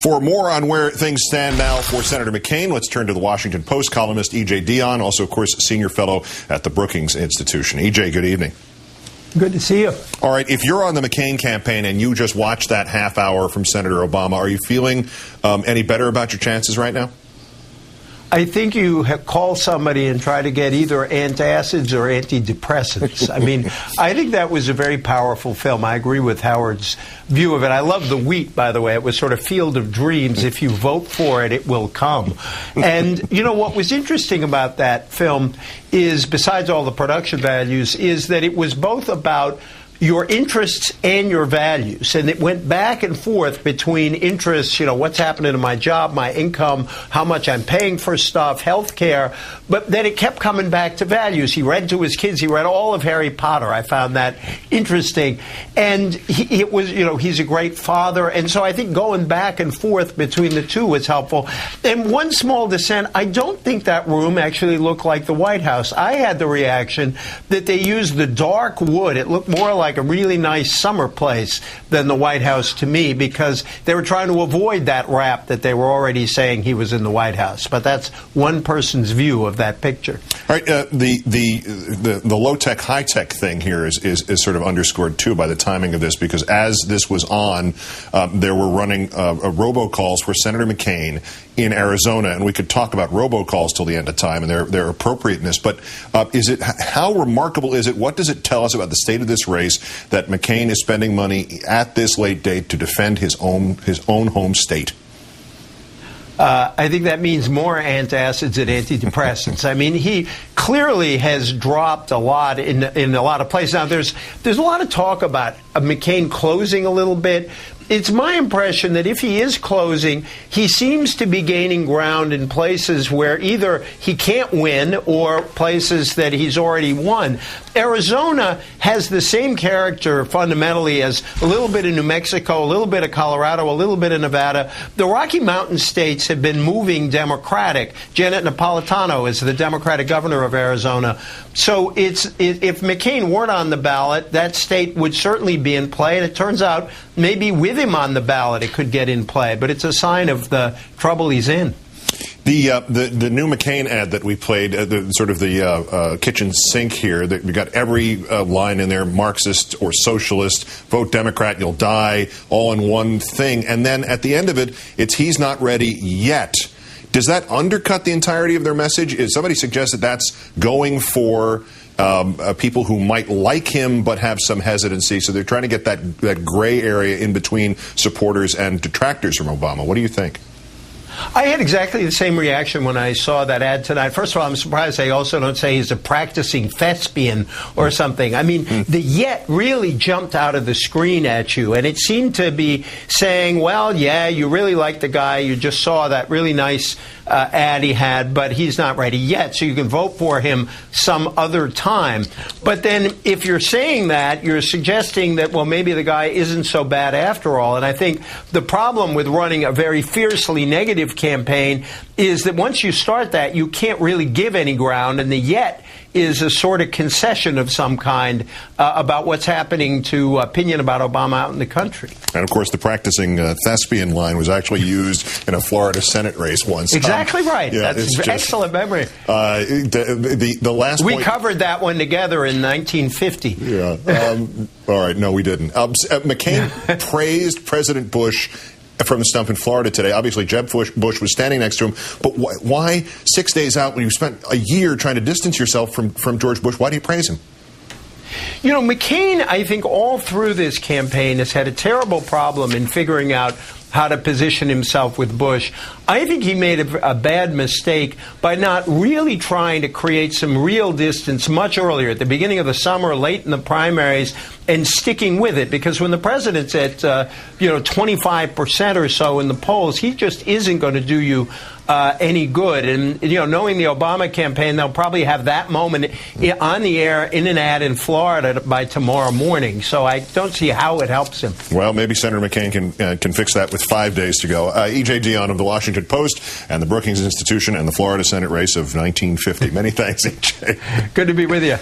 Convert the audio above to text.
For more on where things stand now for Senator McCain, let's turn to the Washington Post columnist E.J. Dionne, also, of course, senior fellow at the Brookings Institution. E.J., good evening. Good to see you. All right, if you're on the McCain campaign and you just watched that half hour from Senator Obama, are you feeling any better about your chances right now? I think you call somebody and try to get either antacids or antidepressants. I mean, I think that was a very powerful film. I agree with Howard's view of it. I love the wheat, by the way. It was sort of Field of Dreams. If you vote for it, it will come. And, you know, what was interesting about that film is, besides all the production values, is that it was both about your interests and your values. And it went back and forth between interests, you know, what's happening to my job, my income, how much I'm paying for stuff, health care. But then it kept coming back to values. He read to his kids. He read all of Harry Potter. I found that interesting. And it was, you know, he's a great father. And so I think going back and forth between the two was helpful. And one small dissent, I don't think that room actually looked like the White House. I had the reaction that they used the dark wood. It looked more like a really nice summer place than the White House to me, because they were trying to avoid that rap that they were already saying he was in the White House. But that's one person's view of that picture. All right, the low-tech, high-tech thing here is sort of underscored, too, by the timing of this, because as this was on, there were running robocalls for Senator McCain in Arizona, and we could talk about robocalls till the end of time and their appropriateness. But how remarkable is it? What does it tell us about the state of this race that McCain is spending money at this late date to defend his own home state? I think that means more antacids and antidepressants. I mean, he clearly has dropped a lot in a lot of places. Now, there's a lot of talk about McCain closing a little bit. It's my impression that if he is closing, he seems to be gaining ground in places where either he can't win or places that he's already won. Arizona has the same character fundamentally as a little bit of New Mexico, a little bit of Colorado, a little bit of Nevada. The Rocky Mountain states have been moving Democratic. Janet Napolitano is the Democratic governor of Arizona. So if McCain weren't on the ballot, that state would certainly be in play. And it turns out maybe with him on the ballot it could get in play. But it's a sign of the trouble he's in. The new McCain ad that we played, the kitchen sink here, we got every line in there: Marxist or socialist, vote Democrat, you'll die, all in one thing. And then at the end of it, it's he's not ready yet. Does that undercut the entirety of their message? Is somebody suggest that that's going for people who might like him but have some hesitancy, so they're trying to get that gray area in between supporters and detractors from Obama? What do you think? I had exactly the same reaction when I saw that ad tonight. First of all, I'm surprised they also don't say he's a practicing thespian or something. I mean, the yet really jumped out of the screen at you, and it seemed to be saying, well, yeah, you really like the guy. You just saw that really nice ad he had, but he's not ready yet, so you can vote for him some other time. But then if you're saying that, you're suggesting that, well, maybe the guy isn't so bad after all. And I think the problem with running a very fiercely negative campaign is that once you start that, you can't really give any ground, and the yet is a sort of concession of some kind about what's happening to opinion about Obama out in the country. And, of course, the practicing thespian line was actually used in a Florida Senate race once. Exactly right. Yeah, that's excellent memory. The last we point, covered that one together in 1950. Yeah. All right. No, we didn't. McCain praised President Bush from the stump in Florida today. Obviously, Jeb Bush was standing next to him. But why 6 days out, when you spent a year trying to distance yourself from George Bush, why do you praise him? You know, McCain, I think all through this campaign has had a terrible problem in figuring out how to position himself with Bush. I think he made a bad mistake by not really trying to create some real distance much earlier, at the beginning of the summer, late in the primaries, and sticking with it. Because when the president's at 25% or so in the polls, he just isn't going to do you any good. And, you know, knowing the Obama campaign, they'll probably have that moment on the air in an ad in Florida by tomorrow morning. So I don't see how it helps him. Well, maybe Senator McCain can fix that with 5 days to go. E.J. Dionne of the Washington Post and the Brookings Institution and the Florida Senate race of 1950. Many thanks, E.J. Good to be with you.